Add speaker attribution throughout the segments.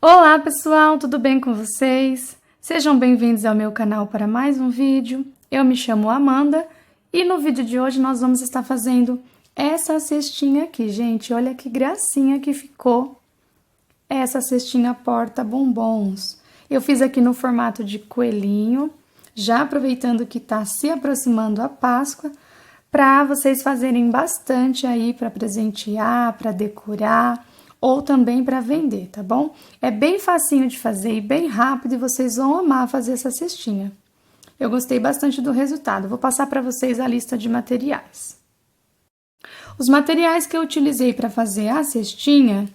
Speaker 1: Olá pessoal, tudo bem com vocês? Sejam bem-vindos ao meu canal para mais um vídeo. Eu me chamo Amanda e no vídeo de hoje nós vamos estar fazendo essa cestinha aqui, gente. Olha que gracinha que ficou essa cestinha porta bombons. Eu fiz aqui no formato de coelhinho, já aproveitando que tá se aproximando a Páscoa, para vocês fazerem bastante aí para presentear, para decorar ou também para vender, tá bom? É bem facinho de fazer e bem rápido e vocês vão amar fazer essa cestinha. Eu gostei bastante do resultado. Vou passar para vocês a lista de materiais. Os materiais que eu utilizei para fazer a cestinha,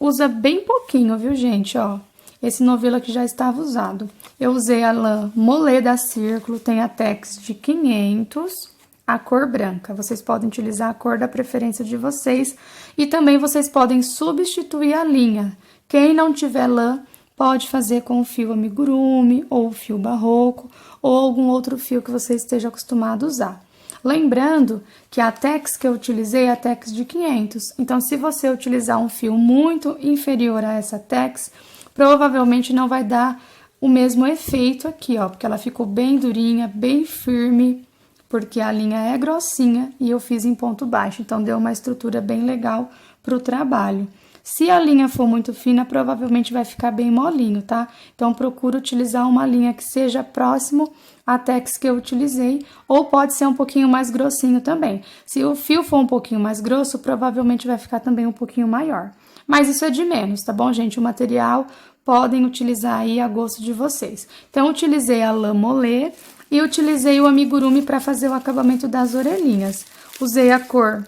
Speaker 1: usa bem pouquinho, viu, gente? Ó, esse novelo aqui já estava usado. Eu usei a lã Molé da Círculo, tem a Tex de 500, a cor branca. Vocês podem utilizar a cor da preferência de vocês e também vocês podem substituir a linha. Quem não tiver lã, pode fazer com o fio amigurumi ou o fio barroco ou algum outro fio que você esteja acostumado a usar. Lembrando que a Tex que eu utilizei é a Tex de 500, então se você utilizar um fio muito inferior a essa Tex, provavelmente não vai dar o mesmo efeito aqui, ó, porque ela ficou bem durinha, bem firme, porque a linha é grossinha e eu fiz em ponto baixo, então deu uma estrutura bem legal pro trabalho. Se a linha for muito fina, provavelmente vai ficar bem molinho, tá? Então, procura utilizar uma linha que seja próximo à Tex que eu utilizei, ou pode ser um pouquinho mais grossinho também. Se o fio for um pouquinho mais grosso, provavelmente vai ficar também um pouquinho maior. Mas isso é de menos, tá bom, gente? O material podem utilizar aí a gosto de vocês. Então, utilizei a lã Molé e utilizei o amigurumi para fazer o acabamento das orelhinhas. Usei a cor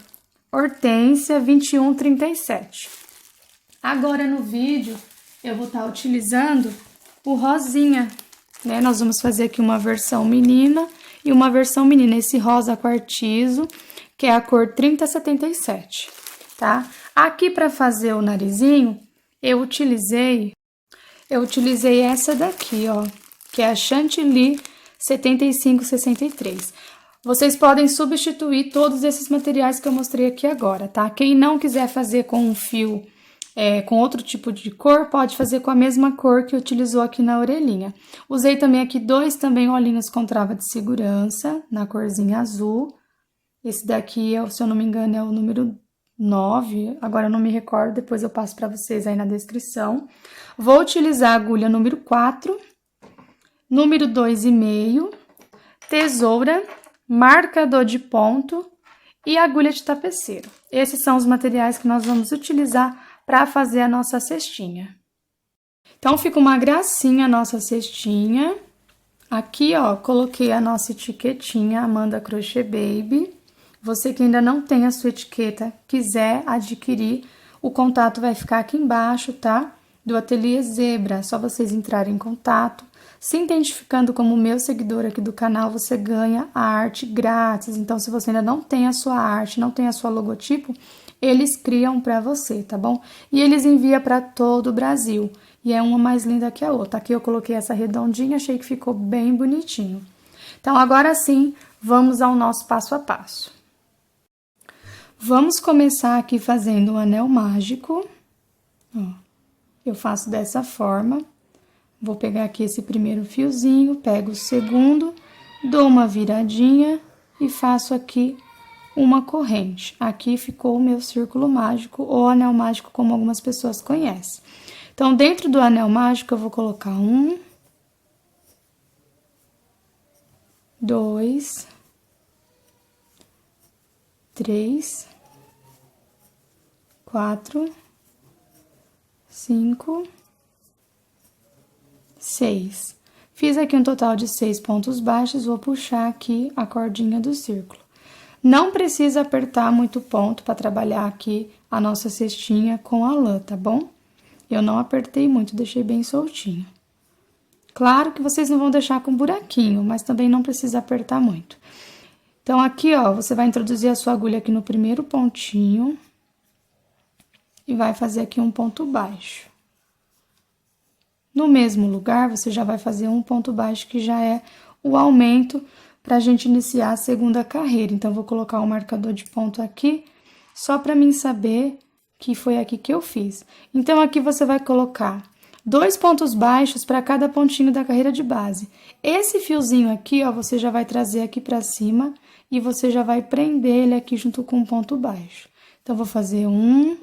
Speaker 1: Hortênsia 2137. Agora, no vídeo, eu vou estar utilizando o rosinha, né? Nós vamos fazer aqui uma versão menina e uma versão menina, esse rosa quartzo, que é a cor 3077, tá? Aqui, para fazer o narizinho, eu utilizei essa daqui, ó, que é a Chantilly 7563. Vocês podem substituir todos esses materiais que eu mostrei aqui agora, tá? Quem não quiser fazer com um fio com outro tipo de cor, pode fazer com a mesma cor que utilizou aqui na orelhinha. Usei também aqui dois também olhinhos com trava de segurança, na corzinha azul. Esse daqui, se eu não me engano, é o número 9, agora eu não me recordo, depois eu passo para vocês aí na descrição. Vou utilizar a agulha número 4, número 2,5, tesoura, marcador de ponto e agulha de tapeceiro. Esses são os materiais que nós vamos utilizar para fazer a nossa cestinha. Então, fica uma gracinha a nossa cestinha. Aqui, ó, coloquei a nossa etiquetinha Amanda Crochê Baby. Você que ainda não tem a sua etiqueta, quiser adquirir, o contato vai ficar aqui embaixo, tá? Do Ateliê Zebra, é só vocês entrarem em contato. Se identificando como meu seguidor aqui do canal, você ganha a arte grátis. Então, se você ainda não tem a sua arte, não tem a sua logotipo, eles criam para você, tá bom? E eles enviam para todo o Brasil. E é uma mais linda que a outra. Aqui eu coloquei essa redondinha, achei que ficou bem bonitinho. Então, agora sim, vamos ao nosso passo a passo. Vamos começar aqui fazendo um anel mágico. Ó, eu faço dessa forma. Vou pegar aqui esse primeiro fiozinho, pego o segundo, dou uma viradinha e faço aqui uma corrente. Aqui ficou o meu círculo mágico ou anel mágico, como algumas pessoas conhecem. Então, dentro do anel mágico, eu vou colocar 1, 2, 3, 4, 5, 6. Fiz aqui um total de 6 pontos baixos, vou puxar aqui a cordinha do círculo. Não precisa apertar muito ponto para trabalhar aqui a nossa cestinha com a lã, tá bom? Eu não apertei muito, deixei bem soltinho. Claro que vocês não vão deixar com buraquinho, mas também não precisa apertar muito. Então, aqui, ó, você vai introduzir a sua agulha aqui no primeiro pontinho e vai fazer aqui um ponto baixo. No mesmo lugar, você já vai fazer um ponto baixo, que já é o aumento para a gente iniciar a segunda carreira. Então, vou colocar o marcador de ponto aqui, só para mim saber que foi aqui que eu fiz. Então, aqui você vai colocar 2 pontos baixos para cada pontinho da carreira de base. Esse fiozinho aqui, ó, você já vai trazer aqui para cima e você já vai prender ele aqui junto com um ponto baixo. Então, vou fazer 1,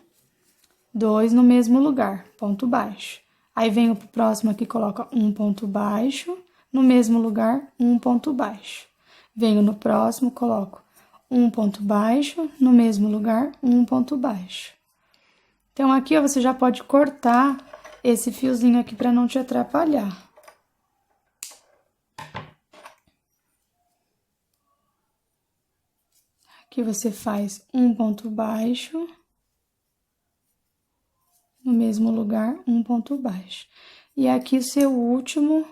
Speaker 1: 2 no mesmo lugar, ponto baixo. Aí, venho pro próximo aqui, coloca um ponto baixo, no mesmo lugar, um ponto baixo. Venho no próximo, coloco um ponto baixo, no mesmo lugar, um ponto baixo. Então, aqui, ó, você já pode cortar esse fiozinho aqui para não te atrapalhar. Aqui você faz um ponto baixo, no mesmo lugar, um ponto baixo. E aqui o seu último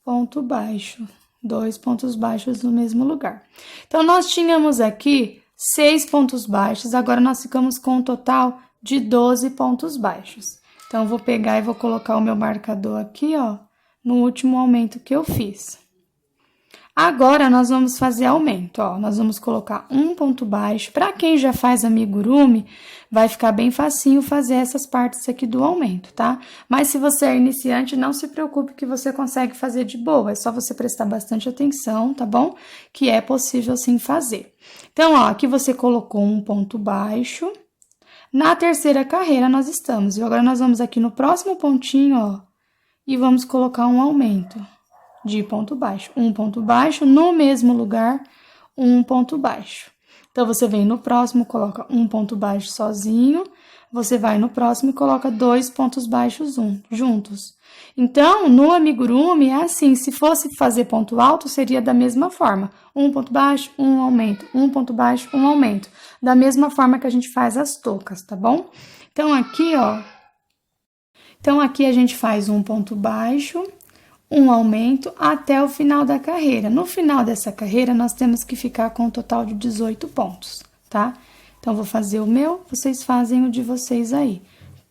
Speaker 1: ponto baixo, 2 pontos baixos no mesmo lugar. Então, nós tínhamos aqui 6 pontos baixos, agora nós ficamos com um total de 12 pontos baixos. Então, eu vou pegar e vou colocar o meu marcador aqui, ó, no último aumento que eu fiz. Agora, nós vamos fazer aumento, ó, nós vamos colocar um ponto baixo. Para quem já faz amigurumi, vai ficar bem facinho fazer essas partes aqui do aumento, tá? Mas se você é iniciante, não se preocupe que você consegue fazer de boa, é só você prestar bastante atenção, tá bom? Que é possível sim fazer. Então, ó, aqui você colocou um ponto baixo. Na terceira carreira nós estamos, e agora nós vamos aqui no próximo pontinho, ó, e vamos colocar um aumento de ponto baixo. Um ponto baixo, no mesmo lugar, um ponto baixo. Então, você vem no próximo, coloca um ponto baixo sozinho, você vai no próximo e coloca 2 pontos baixos juntos. Então, no amigurumi é assim, se fosse fazer ponto alto, seria da mesma forma. Um ponto baixo, um aumento, um ponto baixo, um aumento. Da mesma forma que a gente faz as toucas, tá bom? Então, aqui, ó, a gente faz um ponto baixo, um aumento até o final da carreira. No final dessa carreira, nós temos que ficar com um total de 18 pontos, tá? Então, vou fazer o meu, vocês fazem o de vocês aí.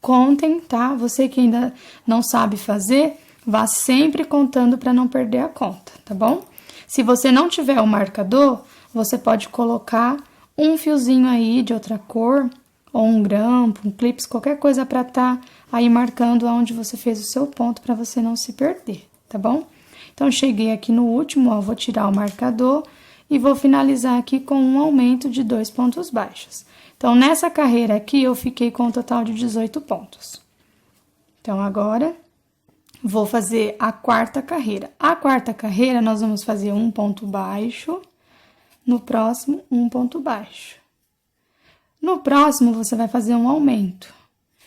Speaker 1: Contem, tá? Você que ainda não sabe fazer, vá sempre contando para não perder a conta, tá bom? Se você não tiver o marcador, você pode colocar um fiozinho aí de outra cor, ou um grampo, um clips, qualquer coisa para tá aí marcando aonde você fez o seu ponto para você não se perder, tá bom? Então, cheguei aqui no último, ó, vou tirar o marcador e vou finalizar aqui com um aumento de 2 pontos baixos. Então, nessa carreira aqui, eu fiquei com um total de 18 pontos. Então, agora, vou fazer a quarta carreira. A quarta carreira, nós vamos fazer um ponto baixo, no próximo, um ponto baixo. No próximo, você vai fazer um aumento.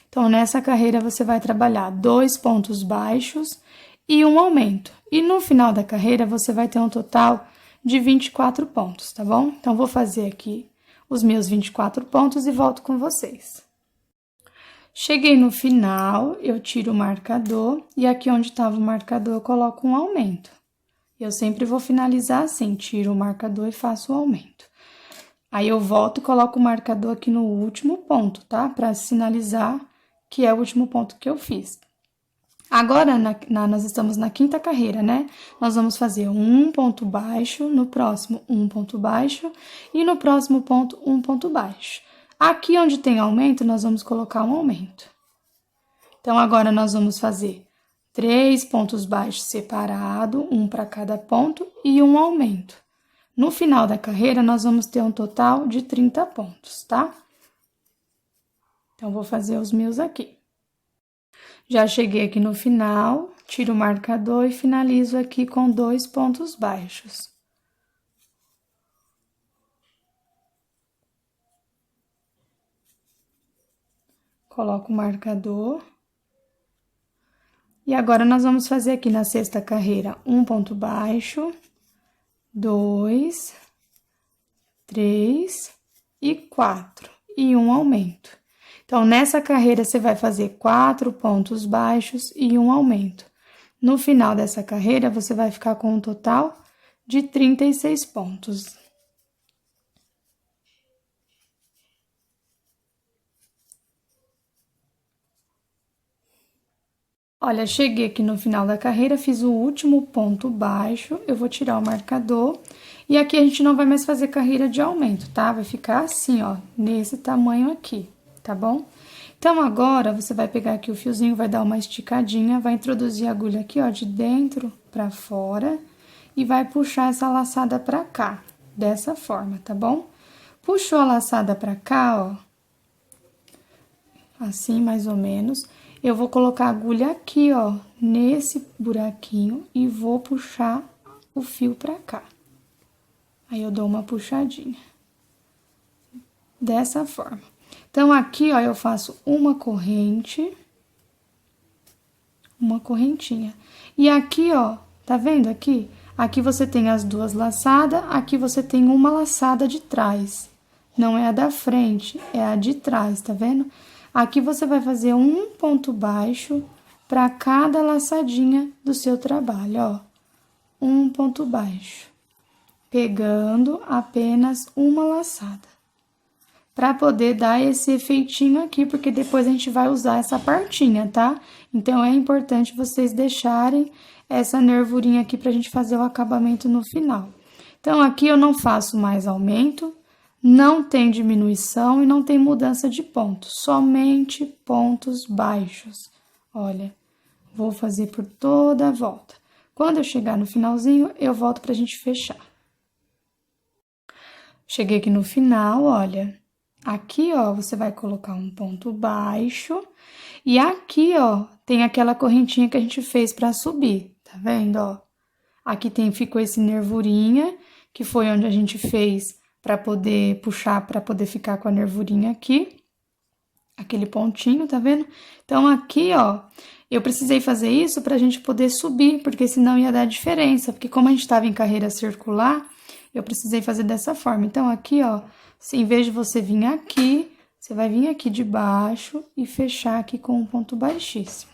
Speaker 1: Então, nessa carreira, você vai trabalhar 2 pontos baixos e um aumento. E no final da carreira, você vai ter um total de 24 pontos, tá bom? Então, vou fazer aqui os meus 24 pontos e volto com vocês. Cheguei no final, eu tiro o marcador e aqui onde estava o marcador eu coloco um aumento. Eu sempre vou finalizar assim, tiro o marcador e faço o aumento. Aí, eu volto e coloco o marcador aqui no último ponto, tá? Para sinalizar que é o último ponto que eu fiz. Agora, nós estamos na quinta carreira, né? Nós vamos fazer um ponto baixo, no próximo um ponto baixo e no próximo ponto um ponto baixo. Aqui onde tem aumento, nós vamos colocar um aumento. Então, agora nós vamos fazer 3 pontos baixos separados, um para cada ponto e um aumento. No final da carreira, nós vamos ter um total de 30 pontos, tá? Então, vou fazer os meus aqui. Já cheguei aqui no final, tiro o marcador e finalizo aqui com 2 pontos baixos. Coloco o marcador. E agora, nós vamos fazer aqui na sexta carreira um ponto baixo, 2, 3 e 4, e um aumento. Então, nessa carreira, você vai fazer 4 pontos baixos e um aumento. No final dessa carreira, você vai ficar com um total de 36 pontos. Olha, cheguei aqui no final da carreira, fiz o último ponto baixo, eu vou tirar o marcador. E aqui a gente não vai mais fazer carreira de aumento, tá? Vai ficar assim, ó, nesse tamanho aqui, tá bom? Então, agora, você vai pegar aqui o fiozinho, vai dar uma esticadinha, vai introduzir a agulha aqui, ó, de dentro pra fora e vai puxar essa laçada pra cá, dessa forma, tá bom? Puxou a laçada pra cá, ó, assim, mais ou menos. Eu vou colocar a agulha aqui, ó, nesse buraquinho e vou puxar o fio pra cá. Aí, eu dou uma puxadinha. Dessa forma. Então, aqui, ó, eu faço uma corrente. Uma correntinha. E aqui, ó, tá vendo aqui? Aqui você tem as duas laçadas, aqui você tem uma laçada de trás. Não é a da frente, é a de trás, tá vendo? Aqui você vai fazer um ponto baixo para cada laçadinha do seu trabalho, ó. Um ponto baixo. Pegando apenas uma laçada. Para poder dar esse efeitinho aqui, porque depois a gente vai usar essa partinha, tá? Então, é importante vocês deixarem essa nervurinha aqui pra gente fazer o acabamento no final. Então, aqui eu não faço mais aumento, não tem diminuição e não tem mudança de ponto, somente pontos baixos. Olha, vou fazer por toda a volta. Quando eu chegar no finalzinho, eu volto pra gente fechar. Cheguei aqui no final, olha. Aqui, ó, você vai colocar um ponto baixo e aqui, ó, tem aquela correntinha que a gente fez pra subir, tá vendo, ó? Aqui ficou esse nervurinha, que foi onde a gente fez pra poder puxar, pra poder ficar com a nervurinha aqui. Aquele pontinho, tá vendo? Então, aqui, ó, eu precisei fazer isso pra gente poder subir, porque senão ia dar diferença, porque como a gente tava em carreira circular, eu precisei fazer dessa forma. Então, aqui, ó, em vez de você vir aqui, você vai vir aqui de baixo e fechar aqui com um ponto baixíssimo.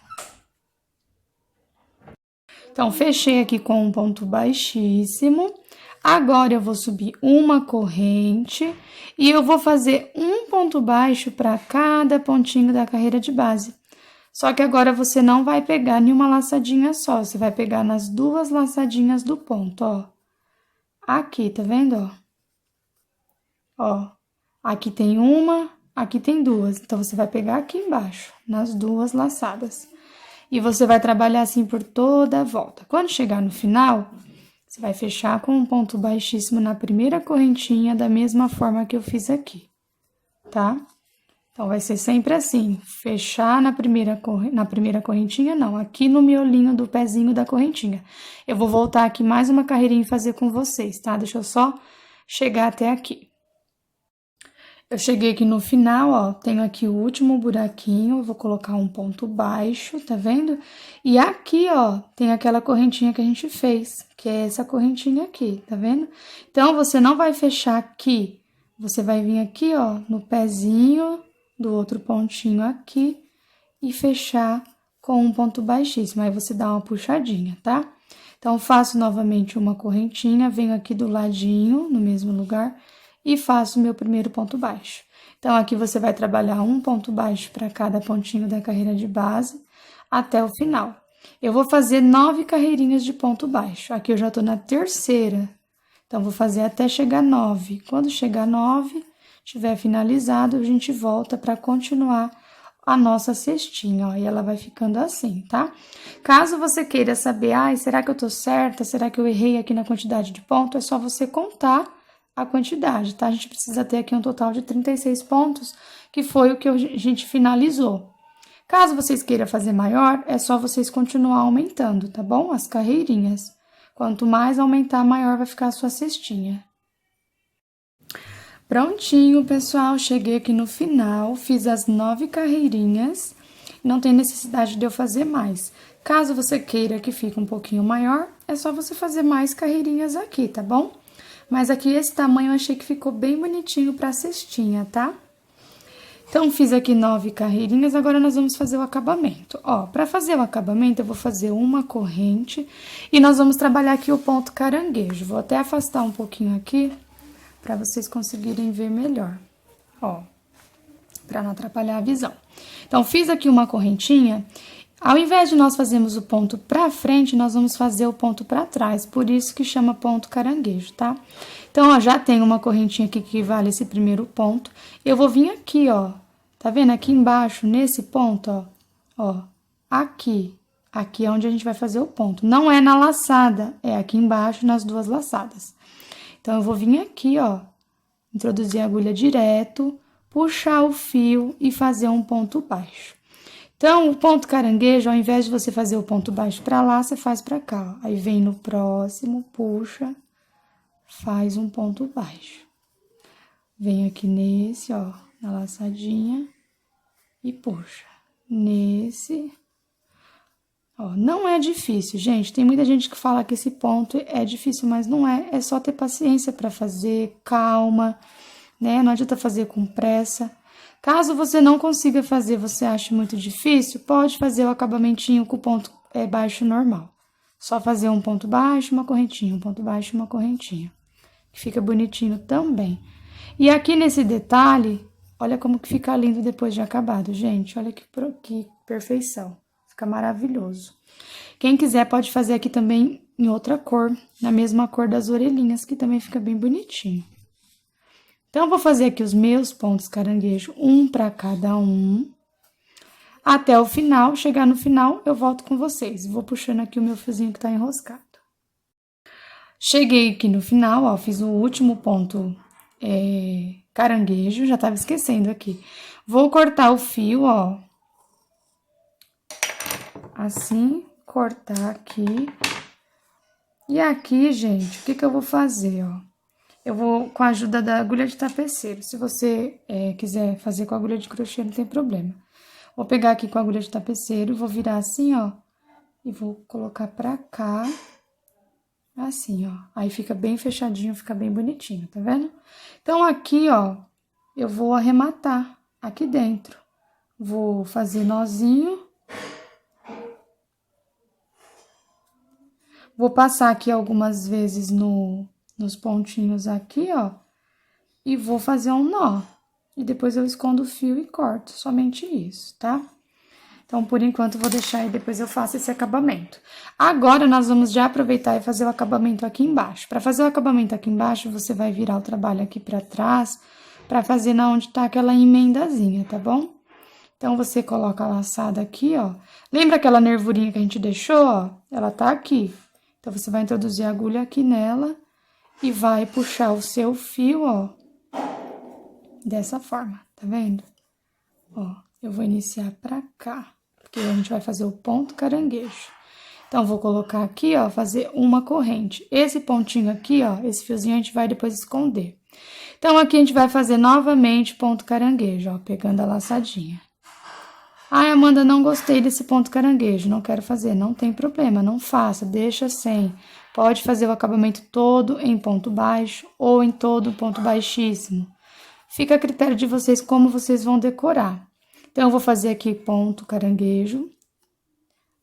Speaker 1: Então, fechei aqui com um ponto baixíssimo. Agora, eu vou subir uma corrente e eu vou fazer um ponto baixo para cada pontinho da carreira de base. Só que agora, você não vai pegar nenhuma laçadinha só, você vai pegar nas duas laçadinhas do ponto, ó. Aqui, tá vendo, ó? Ó, aqui tem uma, aqui tem duas. Então, você vai pegar aqui embaixo, nas duas laçadas. E você vai trabalhar assim por toda a volta. Quando chegar no final, você vai fechar com um ponto baixíssimo na primeira correntinha, da mesma forma que eu fiz aqui, tá? Então, vai ser sempre assim, fechar na primeira correntinha, não, aqui no miolinho do pezinho da correntinha. Eu vou voltar aqui mais uma carreirinha e fazer com vocês, tá? Deixa eu só chegar até aqui. Eu cheguei aqui no final, ó, tenho aqui o último buraquinho, eu vou colocar um ponto baixo, tá vendo? E aqui, ó, tem aquela correntinha que a gente fez, que é essa correntinha aqui, tá vendo? Então, você não vai fechar aqui, você vai vir aqui, ó, no pezinho do outro pontinho aqui e fechar com um ponto baixíssimo, aí você dá uma puxadinha, tá? Então, faço novamente uma correntinha, venho aqui do ladinho, no mesmo lugar, e faço o meu primeiro ponto baixo. Então, aqui você vai trabalhar um ponto baixo para cada pontinho da carreira de base até o final. Eu vou fazer 9 carreirinhas de ponto baixo. Aqui eu já tô na terceira, então, vou fazer até chegar 9. Quando chegar 9, tiver finalizado, a gente volta para continuar a nossa cestinha, ó, e ela vai ficando assim, tá? Caso você queira saber, ai, será que eu tô certa? Será que eu errei aqui na quantidade de ponto? É só você contar a quantidade, tá? A gente precisa ter aqui um total de 36 pontos, que foi o que a gente finalizou. Caso vocês queiram fazer maior, é só vocês continuar aumentando, tá bom? As carreirinhas. Quanto mais aumentar, maior vai ficar a sua cestinha. Prontinho, pessoal, cheguei aqui no final, fiz as 9 carreirinhas, não tem necessidade de eu fazer mais. Caso você queira que fique um pouquinho maior, é só você fazer mais carreirinhas aqui, tá bom? Mas aqui esse tamanho eu achei que ficou bem bonitinho pra cestinha, tá? Então, fiz aqui 9 carreirinhas, agora nós vamos fazer o acabamento. Ó, pra fazer o acabamento, eu vou fazer uma corrente e nós vamos trabalhar aqui o ponto caranguejo. Vou até afastar um pouquinho aqui, pra vocês conseguirem ver melhor, ó, pra não atrapalhar a visão. Então, fiz aqui uma correntinha, ao invés de nós fazermos o ponto pra frente, nós vamos fazer o ponto pra trás, por isso que chama ponto caranguejo, tá? Então, ó, já tem uma correntinha aqui que vale esse primeiro ponto, eu vou vir aqui, ó, Tá vendo aqui embaixo, nesse ponto, ó? Ó, aqui. Aqui é onde a gente vai fazer o ponto. Não é na laçada, é aqui embaixo nas duas laçadas. Então, eu vou vir aqui, ó, introduzir a agulha direto, puxar o fio e fazer um ponto baixo. Então, o ponto caranguejo, ao invés de você fazer o ponto baixo pra lá, você faz pra cá, ó. Aí, vem no próximo, puxa, faz um ponto baixo. Vem aqui nesse, ó, na laçadinha e puxa. Nesse... Ó, não é difícil, gente. Tem muita gente que fala que esse ponto é difícil, mas não é. É só ter paciência para fazer, calma, né? Não adianta fazer com pressa. Caso você não consiga fazer, você ache muito difícil, pode fazer o acabamentinho com o ponto baixo normal. Só fazer um ponto baixo, uma correntinha, um ponto baixo, uma correntinha. Que fica bonitinho também. E aqui nesse detalhe, olha como que fica lindo depois de acabado, gente. Olha que perfeição. Fica maravilhoso. Quem quiser pode fazer aqui também em outra cor, na mesma cor das orelhinhas, que também fica bem bonitinho. Então, eu vou fazer aqui os meus pontos caranguejo, um para cada um. Até o final, chegar no final, eu volto com vocês. Vou puxando aqui o meu fiozinho que tá enroscado. Cheguei aqui no final, ó, fiz o último ponto caranguejo, já tava esquecendo aqui. Vou cortar o fio, ó. Assim, cortar aqui. E aqui, gente, o que eu vou fazer, ó? Eu vou com a ajuda da agulha de tapeceiro. Se você quiser fazer com a agulha de crochê, não tem problema. Vou pegar aqui com a agulha de tapeceiro, vou virar assim, ó. E vou colocar pra cá. Assim, ó. Aí fica bem fechadinho, fica bem bonitinho, tá vendo? Então, aqui, ó, eu vou arrematar aqui dentro. Vou fazer nozinho. Vou passar aqui algumas vezes nos pontinhos aqui, ó. E vou fazer um nó. E depois eu escondo o fio e corto, somente isso, tá? Então, por enquanto, eu vou deixar e depois eu faço esse acabamento. Agora, nós vamos já aproveitar e fazer o acabamento aqui embaixo. Para fazer o acabamento aqui embaixo, você vai virar o trabalho aqui pra trás, pra fazer na onde tá aquela emendazinha, tá bom? Então, você coloca a laçada aqui, ó. Lembra aquela nervurinha que a gente deixou, ó? Ela tá aqui. Então, você vai introduzir a agulha aqui nela e vai puxar o seu fio, ó. Dessa forma, tá vendo? Ó, eu vou iniciar pra cá, porque a gente vai fazer o ponto caranguejo. Então, vou colocar aqui, ó, fazer uma corrente. Esse pontinho aqui, ó, esse fiozinho a gente vai depois esconder. Então, aqui a gente vai fazer novamente ponto caranguejo, ó, pegando a laçadinha. Ai, Amanda, não gostei desse ponto caranguejo, não quero fazer. Não tem problema, não faça, deixa sem. Pode fazer o acabamento todo em ponto baixo ou em todo ponto baixíssimo. Fica a critério de vocês como vocês vão decorar. Então, eu vou fazer aqui ponto caranguejo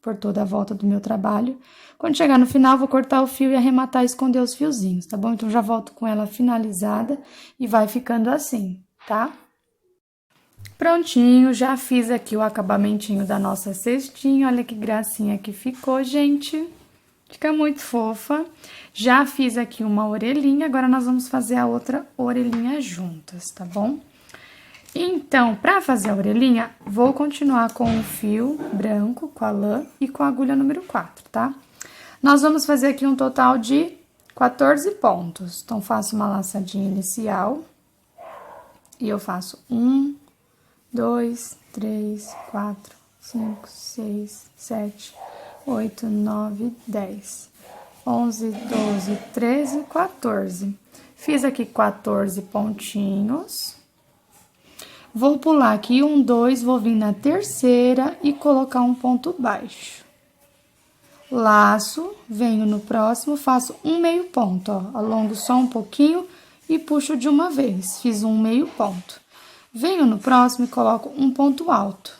Speaker 1: por toda a volta do meu trabalho. Quando chegar no final, vou cortar o fio e arrematar e esconder os fiozinhos, tá bom? Então, já volto com ela finalizada e vai ficando assim, tá? Prontinho, já fiz aqui o acabamentinho da nossa cestinha. Olha que gracinha que ficou, gente. Fica muito fofa. Já fiz aqui uma orelhinha, agora nós vamos fazer a outra orelhinha juntas, tá bom? Então, pra fazer a orelhinha, vou continuar com o fio branco, com a lã e com a agulha número 4, tá? Nós vamos fazer aqui um total de 14 pontos. Então, faço uma laçadinha inicial e eu faço 1, 2, 3, 4, 5, 6, 7, 8, 9, 10, 11, 12, 13, 14. Fiz aqui 14 pontinhos. Vou pular aqui 1, 2, vou vir na terceira e colocar um ponto baixo. Laço, venho no próximo, faço um meio ponto, ó. Alongo só um pouquinho e puxo de uma vez. Fiz um meio ponto. Venho no próximo e coloco um ponto alto.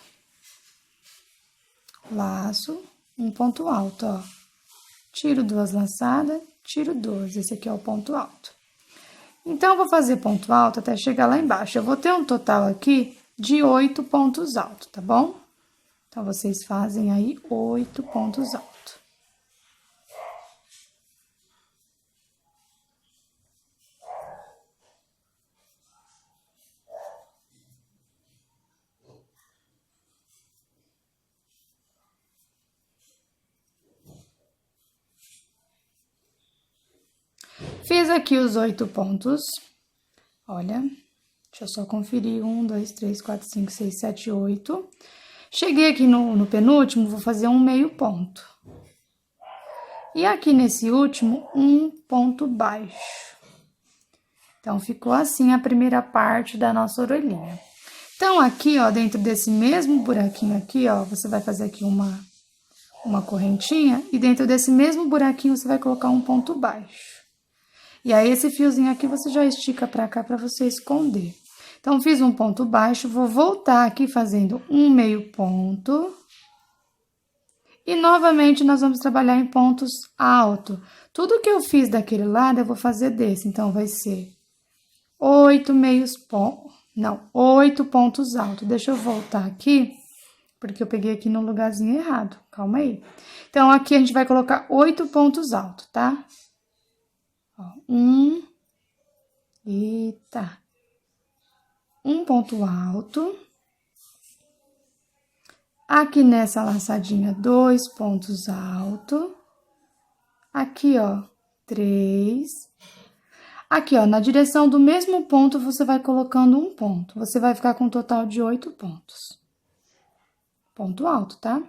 Speaker 1: Laço, um ponto alto, ó. Tiro 2 laçadas, tiro 2. Esse aqui é o ponto alto. Então, eu vou fazer ponto alto até chegar lá embaixo. Eu vou ter um total aqui de 8 pontos altos, tá bom? Então, vocês fazem aí 8 pontos altos. Fiz aqui os 8 pontos. Olha, deixa eu só conferir. 1, 2, 3, 4, 5, 6, 7, 8. Cheguei aqui no penúltimo, vou fazer um meio ponto. E aqui nesse último, um ponto baixo. Então, ficou assim a primeira parte da nossa orelhinha. Então, aqui, ó, dentro desse mesmo buraquinho aqui, ó, você vai fazer aqui uma correntinha. E dentro desse mesmo buraquinho, você vai colocar um ponto baixo. E aí, esse fiozinho aqui, você já estica pra cá pra você esconder. Então, fiz um ponto baixo, vou voltar aqui fazendo um meio ponto. E, novamente, nós vamos trabalhar em pontos altos. Tudo que eu fiz daquele lado, eu vou fazer desse. Então, vai ser 8 meios pontos. Não, 8 pontos altos. Deixa eu voltar aqui, porque eu peguei aqui no lugarzinho errado. Calma aí. Então, aqui a gente vai colocar 8 pontos altos, tá? Ó, eita. Um ponto alto. Aqui nessa laçadinha, 2 pontos altos. Aqui, ó, 3. Aqui, ó, na direção do mesmo ponto, você vai colocando um ponto. Você vai ficar com um total de 8 pontos. Ponto alto, tá?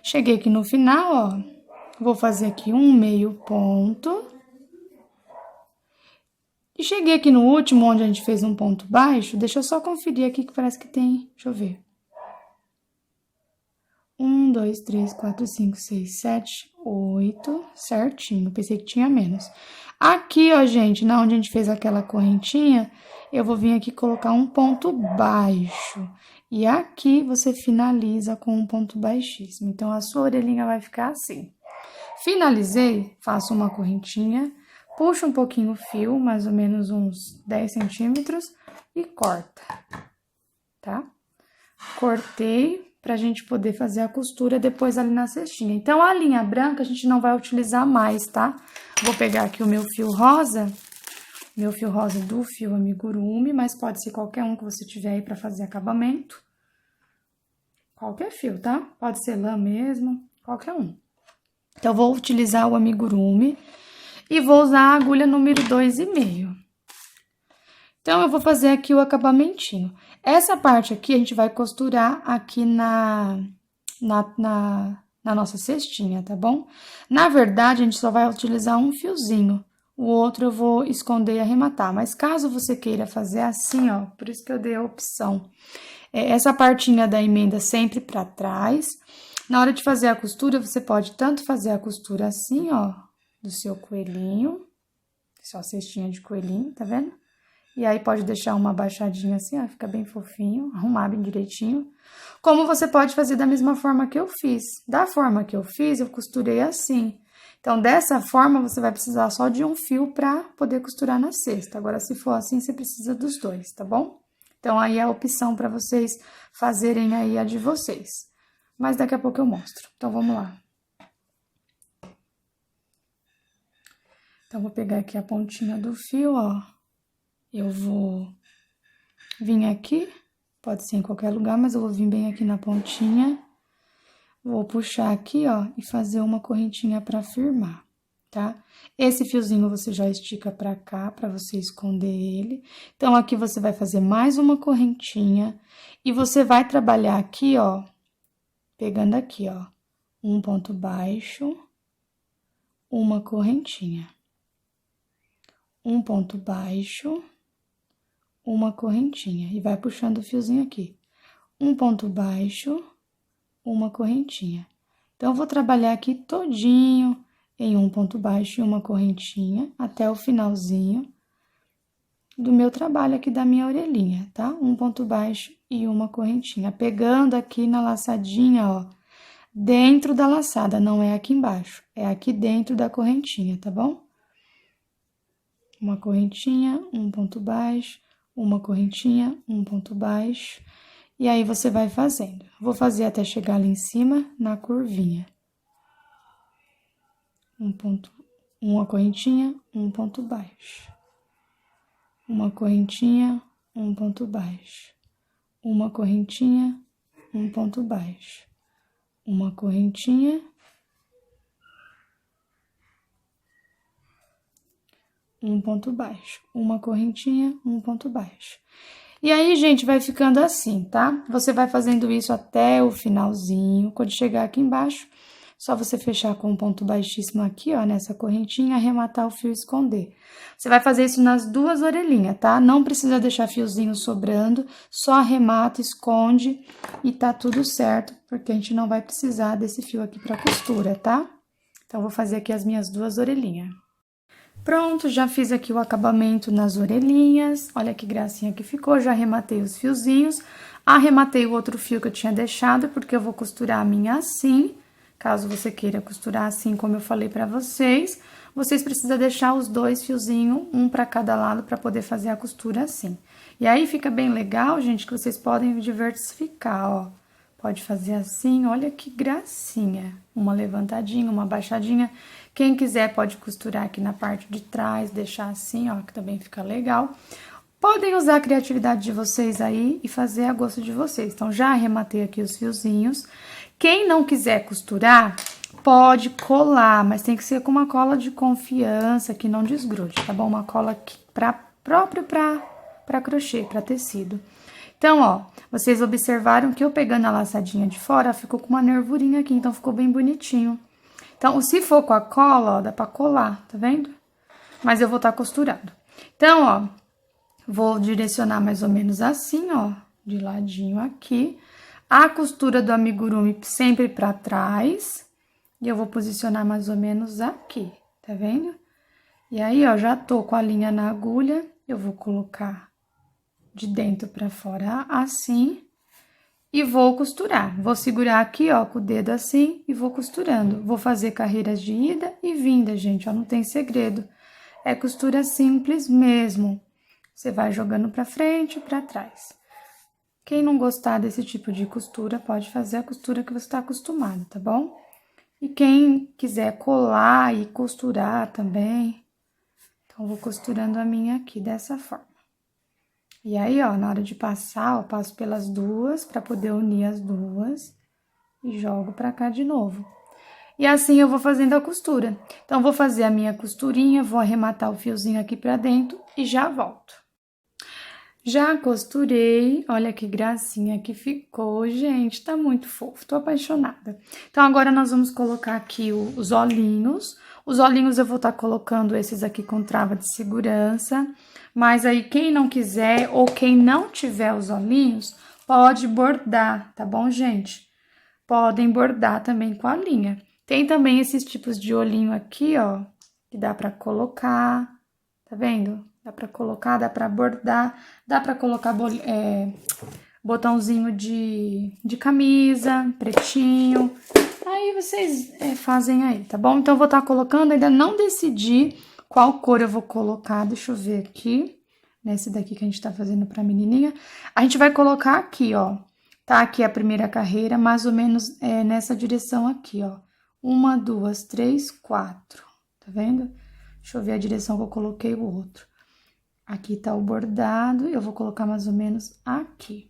Speaker 1: Cheguei aqui no final, ó, vou fazer aqui um meio ponto. E cheguei aqui no último, onde a gente fez um ponto baixo, deixa eu só conferir aqui que parece que tem, deixa eu ver. 1, 2, 3, 4, 5, 6, 7, 8, certinho, pensei que tinha menos. Aqui, ó, gente, na onde a gente fez aquela correntinha, eu vou vir aqui colocar um ponto baixo. E aqui você finaliza com um ponto baixíssimo. Então, a sua orelhinha vai ficar assim. Finalizei, faço uma correntinha, puxo um pouquinho o fio, mais ou menos uns 10 centímetros, e corta, tá? Cortei pra gente poder fazer a costura depois ali na cestinha. Então, a linha branca a gente não vai utilizar mais, tá? Vou pegar aqui o meu fio rosa do fio amigurumi, mas pode ser qualquer um que você tiver aí pra fazer acabamento. Qualquer fio, tá? Pode ser lã mesmo, qualquer um. Então, vou utilizar o amigurumi e vou usar a agulha número 2,5. Então, eu vou fazer aqui o acabamentinho. Essa parte aqui, a gente vai costurar aqui na nossa cestinha, tá bom? Na verdade, a gente só vai utilizar um fiozinho. O outro eu vou esconder e arrematar. Mas caso você queira fazer assim, ó, por isso que eu dei a opção. Essa partinha da emenda sempre pra trás. Na hora de fazer a costura, você pode tanto fazer a costura assim, ó, do seu coelhinho. Só cestinha de coelhinho, tá vendo? E aí, pode deixar uma baixadinha assim, ó, fica bem fofinho, arrumar bem direitinho. Como você pode fazer da mesma forma que eu fiz. Da forma que eu fiz, eu costurei assim. Então, dessa forma, você vai precisar só de um fio pra poder costurar na cesta. Agora, se for assim, você precisa dos dois, tá bom? Então, aí é a opção pra vocês fazerem aí a de vocês. Mas daqui a pouco eu mostro. Então, vamos lá. Então, vou pegar aqui a pontinha do fio, ó. Eu vou vir aqui, pode ser em qualquer lugar, mas eu vou vir bem aqui na pontinha. Vou puxar aqui, ó, e fazer uma correntinha pra firmar, tá? Esse fiozinho você já estica pra cá, pra você esconder ele. Então, aqui você vai fazer mais uma correntinha e você vai trabalhar aqui, ó, pegando aqui, ó, um ponto baixo, uma correntinha. Um ponto baixo, uma correntinha, e vai puxando o fiozinho aqui. Um ponto baixo, uma correntinha. Então, eu vou trabalhar aqui todinho em um ponto baixo e uma correntinha, até o finalzinho do meu trabalho aqui da minha orelhinha, tá? Um ponto baixo e uma correntinha, pegando aqui na laçadinha, ó, dentro da laçada, não é aqui embaixo, é aqui dentro da correntinha, tá bom? Uma correntinha, um ponto baixo, uma correntinha, um ponto baixo. E aí, você vai fazendo. Vou fazer até chegar ali em cima, na curvinha. Uma correntinha, um ponto baixo. Uma correntinha, um ponto baixo. Uma correntinha, um ponto baixo. Uma correntinha. Um ponto baixo. Uma correntinha, um ponto baixo. E aí, gente, vai ficando assim, tá? Você vai fazendo isso até o finalzinho. Quando chegar aqui embaixo, só você fechar com um ponto baixíssimo aqui, ó, nessa correntinha, arrematar o fio e esconder. Você vai fazer isso nas duas orelhinhas, tá? Não precisa deixar fiozinho sobrando, só arremata, esconde e tá tudo certo, porque a gente não vai precisar desse fio aqui pra costura, tá? Então, vou fazer aqui as minhas duas orelhinhas. Pronto, já fiz aqui o acabamento nas orelhinhas, olha que gracinha que ficou, já arrematei os fiozinhos, arrematei o outro fio que eu tinha deixado, porque eu vou costurar a minha assim, caso você queira costurar assim como eu falei pra vocês, vocês precisam deixar os dois fiozinhos, um pra cada lado, pra poder fazer a costura assim. E aí, fica bem legal, gente, que vocês podem diversificar, ó. Pode fazer assim, olha que gracinha. Uma levantadinha, uma baixadinha. Quem quiser pode costurar aqui na parte de trás, deixar assim, ó, que também fica legal. Podem usar a criatividade de vocês aí e fazer a gosto de vocês. Então, já arrematei aqui os fiozinhos. Quem não quiser costurar, pode colar, mas tem que ser com uma cola de confiança, que não desgrude, tá bom? Uma cola própria pra crochê, pra tecido. Então, ó, vocês observaram que eu pegando a laçadinha de fora, ficou com uma nervurinha aqui, então ficou bem bonitinho. Então, se for com a cola, ó, dá pra colar, tá vendo? Mas eu vou estar costurando. Então, ó, vou direcionar mais ou menos assim, ó, de ladinho aqui. A costura do amigurumi sempre pra trás. E eu vou posicionar mais ou menos aqui, tá vendo? E aí, ó, já tô com a linha na agulha, eu vou colocar de dentro pra fora assim, e vou costurar. Vou segurar aqui, ó, com o dedo assim, e vou costurando. Vou fazer carreiras de ida e vinda, gente, ó, não tem segredo. É costura simples mesmo. Você vai jogando pra frente e pra trás. Quem não gostar desse tipo de costura, pode fazer a costura que você tá acostumado, tá bom? E quem quiser colar e costurar também, então, vou costurando a minha aqui dessa forma. E aí, ó, na hora de passar, ó, passo pelas duas, pra poder unir as duas, e jogo pra cá de novo. E assim eu vou fazendo a costura. Então, vou fazer a minha costurinha, vou arrematar o fiozinho aqui pra dentro e já volto. Já costurei, olha que gracinha que ficou, gente, tá muito fofo, tô apaixonada. Então, agora nós vamos colocar aqui os olhinhos. Os olhinhos eu vou estar colocando esses aqui com trava de segurança, mas aí quem não quiser ou quem não tiver os olhinhos, pode bordar, tá bom, gente? Podem bordar também com a linha. Tem também esses tipos de olhinho aqui, ó, que dá pra colocar, tá vendo? Dá pra colocar, dá pra bordar, dá pra colocar botãozinho de camisa, pretinho. Aí vocês fazem aí, tá bom? Então, eu vou estar colocando, ainda não decidi qual cor eu vou colocar. Deixa eu ver aqui, nesse daqui que a gente tá fazendo pra menininha. A gente vai colocar aqui, ó, tá? Aqui a primeira carreira, mais ou menos nessa direção aqui, ó. 1, 2, 3, 4, tá vendo? Deixa eu ver a direção que eu coloquei o outro. Aqui tá o bordado, eu vou colocar mais ou menos aqui.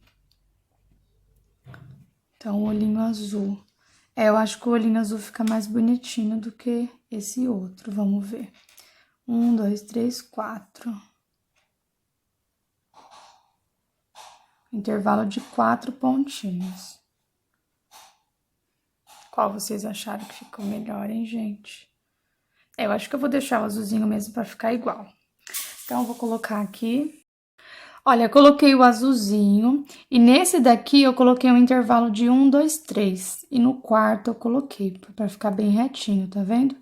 Speaker 1: Então, o olhinho azul. Eu acho que o olhinho azul fica mais bonitinho do que esse outro, vamos ver. 1, 2, 3, 4. Intervalo de 4 pontinhos. Qual vocês acharam que ficou melhor, hein, gente? Eu acho que eu vou deixar o azulzinho mesmo pra ficar igual. Então, eu vou colocar aqui. Olha, coloquei o azulzinho e nesse daqui eu coloquei um intervalo de 1, 2, 3. E no quarto eu coloquei, pra ficar bem retinho, tá vendo?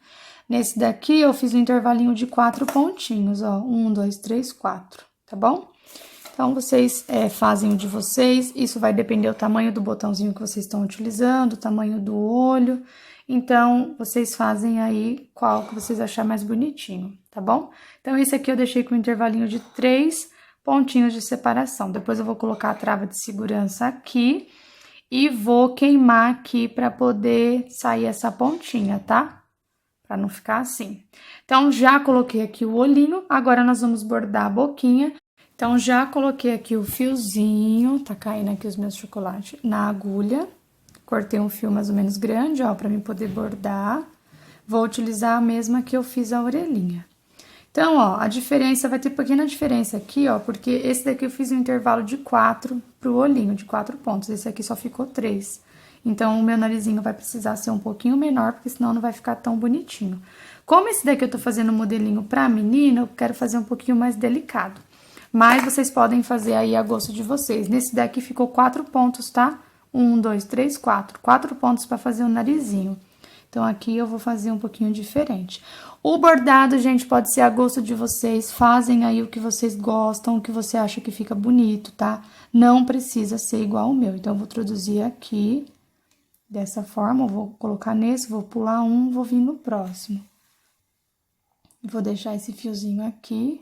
Speaker 1: Nesse daqui eu fiz um intervalinho de 4 pontinhos, ó. 1, 2, 3, 4, tá bom? Então, vocês fazem o de vocês, isso vai depender do tamanho do botãozinho que vocês estão utilizando, o tamanho do olho. Então, vocês fazem aí qual que vocês acharem mais bonitinho, tá bom? Então, esse aqui eu deixei com um intervalinho de 3 pontinhos de separação. Depois eu vou colocar a trava de segurança aqui e vou queimar aqui para poder sair essa pontinha, tá? Para não ficar assim. Então, já coloquei aqui o olhinho, agora nós vamos bordar a boquinha. Então, já coloquei aqui o fiozinho, tá caindo aqui os meus chocolates, na agulha. Cortei um fio mais ou menos grande, ó, pra mim poder bordar. Vou utilizar a mesma que eu fiz a orelhinha. Então, ó, a diferença, vai ter pequena diferença aqui, ó, porque esse daqui eu fiz um intervalo de 4 pro olhinho, de 4 pontos. Esse aqui só ficou 3. Então, o meu narizinho vai precisar ser um pouquinho menor, porque senão não vai ficar tão bonitinho. Como esse daqui eu tô fazendo um modelinho pra menina, eu quero fazer um pouquinho mais delicado. Mas vocês podem fazer aí a gosto de vocês. Nesse daqui ficou 4 pontos, tá? 1, 2, 3, 4. 4 pontos pra fazer o narizinho. Então, aqui eu vou fazer um pouquinho diferente. O bordado, gente, pode ser a gosto de vocês. Fazem aí o que vocês gostam, o que você acha que fica bonito, tá? Não precisa ser igual ao meu. Então, eu vou introduzir aqui, dessa forma. Eu vou colocar nesse, vou pular um, vou vir no próximo. Vou deixar esse fiozinho aqui.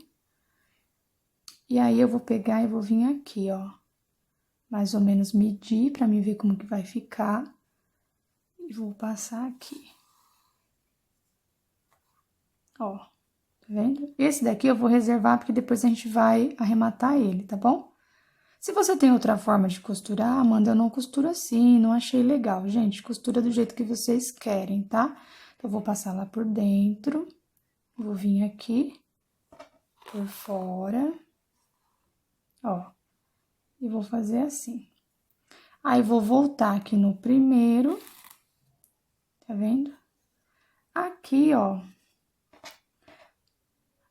Speaker 1: E aí, eu vou pegar e vou vir aqui, ó. Mais ou menos medir pra mim ver como que vai ficar. E vou passar aqui. Ó, tá vendo? Esse daqui eu vou reservar porque depois a gente vai arrematar ele, tá bom? Se você tem outra forma de costurar, Amanda, eu não costuro assim, não achei legal. Gente, costura do jeito que vocês querem, tá? Então, eu vou passar lá por dentro. Vou vir aqui, por fora. Ó, e vou fazer assim. Aí, vou voltar aqui no primeiro. Tá vendo? Aqui, ó.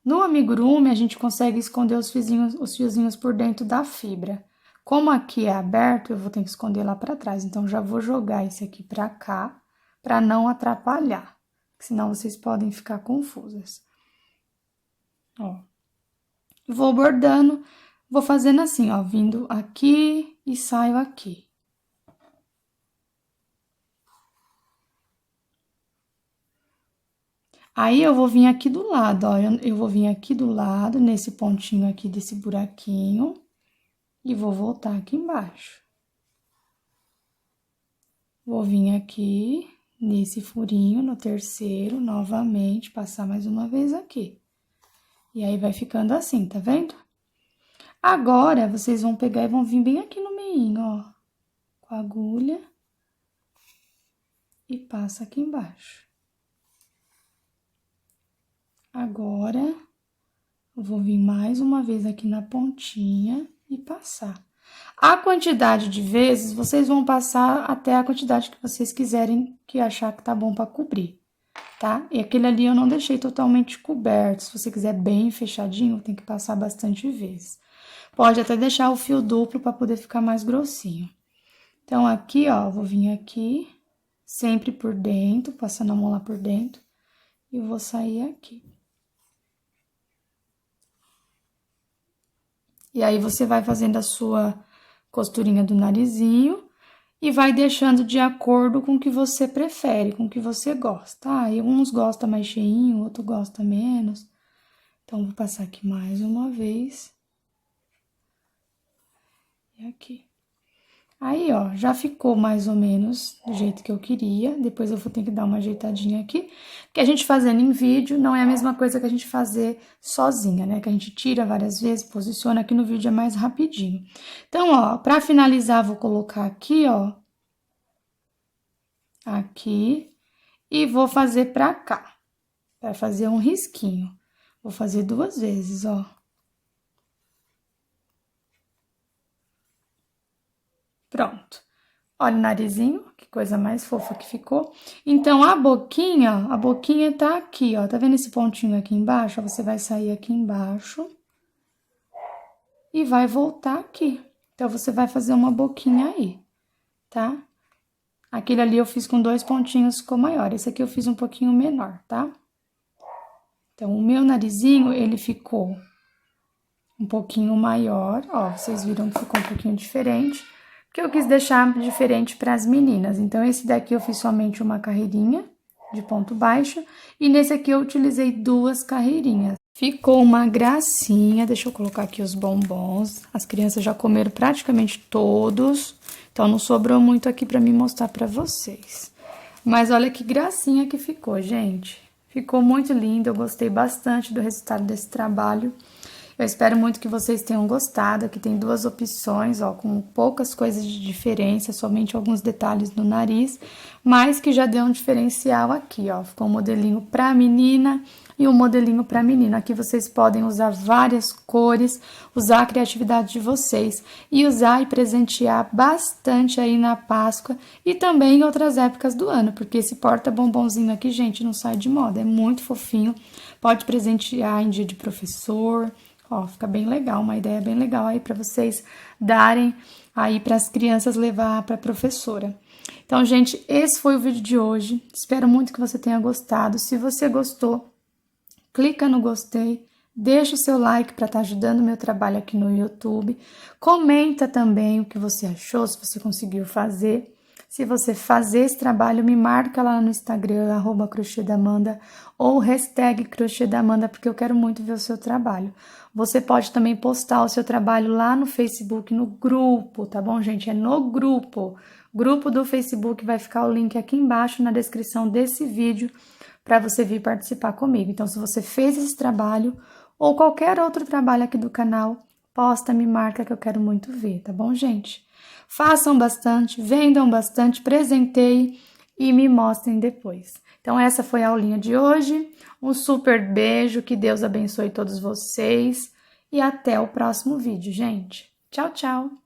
Speaker 1: No amigurumi, a gente consegue esconder os fiozinhos por dentro da fibra. Como aqui é aberto, eu vou ter que esconder lá pra trás. Então, já vou jogar esse aqui pra cá, pra não atrapalhar. Senão, vocês podem ficar confusas. Ó. Vou bordando, vou fazendo assim, ó. Vindo aqui e saio aqui. Aí, eu vou vir aqui do lado, ó, eu vou vir aqui do lado, nesse pontinho aqui desse buraquinho, e vou voltar aqui embaixo. Vou vir aqui, nesse furinho, no terceiro, novamente, passar mais uma vez aqui. E aí, vai ficando assim, tá vendo? Agora, vocês vão pegar e vão vir bem aqui no meinho, ó, com a agulha, e passa aqui embaixo. Agora, eu vou vir mais uma vez aqui na pontinha e passar. A quantidade de vezes, vocês vão passar até a quantidade que vocês quiserem, que achar que tá bom pra cobrir, tá? E aquele ali eu não deixei totalmente coberto. Se você quiser bem fechadinho, tem que passar bastante vezes. Pode até deixar o fio duplo pra poder ficar mais grossinho. Então, aqui, ó, eu vou vir aqui, sempre por dentro, passando a mão lá por dentro, e vou sair aqui. E aí, você vai fazendo a sua costurinha do narizinho e vai deixando de acordo com o que você prefere, com o que você gosta. Ah, uns gostam mais cheinho, outro gosta menos. Então, vou passar aqui mais uma vez. E aqui. Aí, ó, já ficou mais ou menos do jeito que eu queria. Depois eu vou ter que dar uma ajeitadinha aqui. Porque a gente fazendo em vídeo não é a mesma coisa que a gente fazer sozinha, né? Que a gente tira várias vezes, posiciona. Aqui no vídeo é mais rapidinho. Então, ó, pra finalizar, vou colocar aqui, ó. Aqui. E vou fazer pra cá. Pra fazer um risquinho. Vou fazer 2 vezes, ó. Pronto. Olha o narizinho, que coisa mais fofa que ficou. Então, a boquinha tá aqui, ó. Tá vendo esse pontinho aqui embaixo? Você vai sair aqui embaixo e vai voltar aqui. Então, você vai fazer uma boquinha aí, tá? Aquele ali eu fiz com 2 pontinhos, ficou maior. Esse aqui eu fiz um pouquinho menor, tá? Então, o meu narizinho, ele ficou um pouquinho maior, ó. Vocês viram que ficou um pouquinho diferente. Que eu quis deixar diferente para as meninas. Então, esse daqui eu fiz somente uma carreirinha de ponto baixo, e nesse aqui eu utilizei 2 carreirinhas. Ficou uma gracinha. Deixa eu colocar aqui os bombons. As crianças já comeram praticamente todos, então não sobrou muito aqui pra mim mostrar pra vocês. Mas olha que gracinha que ficou, gente. Ficou muito lindo, eu gostei bastante do resultado desse trabalho. Eu espero muito que vocês tenham gostado. Aqui tem duas opções, ó, com poucas coisas de diferença, somente alguns detalhes no nariz, mas que já deu um diferencial aqui, ó. Ficou um modelinho pra menina e um modelinho para menino. Aqui vocês podem usar várias cores, usar a criatividade de vocês e usar e presentear bastante aí na Páscoa e também em outras épocas do ano, porque esse porta-bombonzinho aqui, gente, não sai de moda, é muito fofinho. Pode presentear em dia de professor, ó, fica bem legal, uma ideia bem legal aí para vocês darem aí para as crianças levar para a professora. Então, gente, esse foi o vídeo de hoje. Espero muito que você tenha gostado. Se você gostou, clica no gostei, deixa o seu like para estar ajudando o meu trabalho aqui no YouTube. Comenta também o que você achou, se você conseguiu fazer. Se você fazer esse trabalho, me marca lá no Instagram, @crochêdamanda ou hashtag crochêdamanda, porque eu quero muito ver o seu trabalho. Você pode também postar o seu trabalho lá no Facebook, no grupo, tá bom, gente? É no grupo. Grupo do Facebook, vai ficar o link aqui embaixo na descrição desse vídeo, para você vir participar comigo. Então, se você fez esse trabalho ou qualquer outro trabalho aqui do canal, posta, me marca que eu quero muito ver, tá bom, gente? Façam bastante, vendam bastante, presenteiem e me mostrem depois. Então, essa foi a aulinha de hoje. Um super beijo, que Deus abençoe todos vocês e até o próximo vídeo, gente. Tchau, tchau!